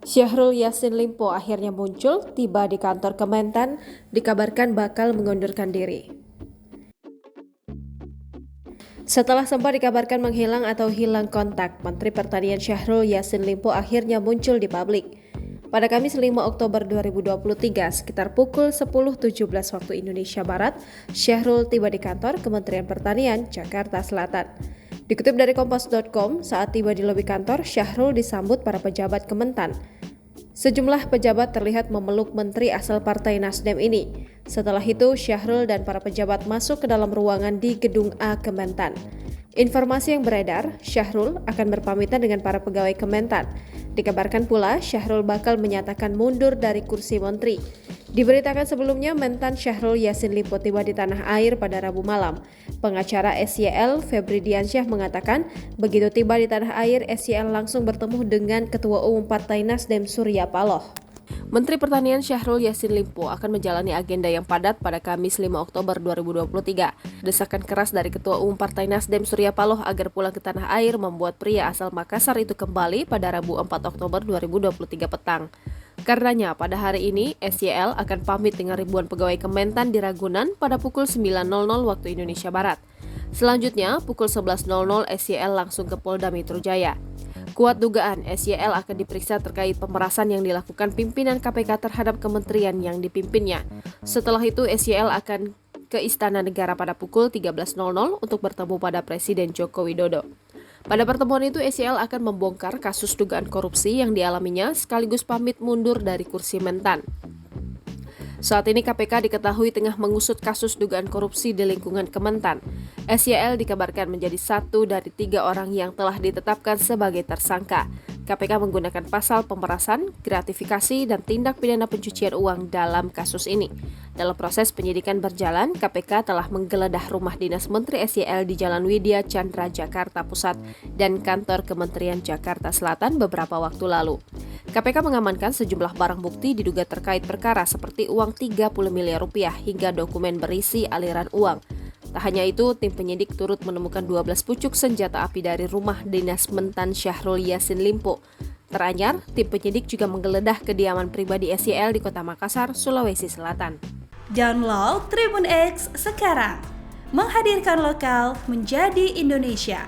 Syahrul Yassin Limpo akhirnya muncul, tiba di kantor Kementan, dikabarkan bakal mengundurkan diri. Setelah sempat dikabarkan menghilang atau hilang kontak, Menteri Pertanian Syahrul Yassin Limpo akhirnya muncul di publik. Pada Kamis 5 Oktober 2023, sekitar pukul 10.17 waktu Indonesia Barat, Syahrul tiba di kantor Kementerian Pertanian, Jakarta Selatan. Dikutip dari Kompas.com, saat tiba di lobi kantor, Syahrul disambut para pejabat Kementan. Sejumlah pejabat terlihat memeluk menteri asal Partai Nasdem ini. Setelah itu, Syahrul dan para pejabat masuk ke dalam ruangan di Gedung A Kementan. Informasi yang beredar, Syahrul akan berpamitan dengan para pegawai Kementan. Dikabarkan pula, Syahrul bakal menyatakan mundur dari kursi menteri. Diberitakan sebelumnya, Mentan Syahrul Yassin Limpo tiba di tanah air pada Rabu malam. Pengacara SYL, Febri Diansyah mengatakan, begitu tiba di tanah air, SYL langsung bertemu dengan Ketua Umum Partai Nasdem Surya Paloh. Menteri Pertanian Syahrul Yassin Limpo akan menjalani agenda yang padat pada Kamis 5 Oktober 2023. Desakan keras dari Ketua Umum Partai Nasdem Surya Paloh agar pulang ke tanah air membuat pria asal Makassar itu kembali pada Rabu 4 Oktober 2023 petang. Karenanya, pada hari ini, SYL akan pamit dengan ribuan pegawai Kementan di Ragunan pada pukul 9.00 waktu Indonesia Barat. Selanjutnya, pukul 11.00 SYL langsung ke Polda Metro Jaya. Kuat dugaan SYL akan diperiksa terkait pemerasan yang dilakukan pimpinan KPK terhadap kementerian yang dipimpinnya. Setelah itu, SYL akan ke Istana Negara pada pukul 13.00 untuk bertemu pada Presiden Joko Widodo. Pada pertemuan itu, SYL akan membongkar kasus dugaan korupsi yang dialaminya sekaligus pamit mundur dari kursi Mentan. Saat ini KPK diketahui tengah mengusut kasus dugaan korupsi di lingkungan Kementan. SYL dikabarkan menjadi satu dari 3 orang yang telah ditetapkan sebagai tersangka. KPK menggunakan pasal pemerasan, gratifikasi, dan tindak pidana pencucian uang dalam kasus ini. Dalam proses penyidikan berjalan, KPK telah menggeledah rumah dinas Menteri SYL di Jalan Widya Chandra, Jakarta Pusat, dan kantor Kementerian Jakarta Selatan beberapa waktu lalu. KPK mengamankan sejumlah barang bukti diduga terkait perkara seperti uang 30 miliar rupiah hingga dokumen berisi aliran uang. Tak hanya itu, tim penyidik turut menemukan 12 pucuk senjata api dari rumah dinas Mentan Syahrul Yassin Limpo. Teranyar, tim penyidik juga menggeledah kediaman pribadi SYL di Kota Makassar, Sulawesi Selatan. Download Tribun X sekarang, menghadirkan lokal menjadi Indonesia.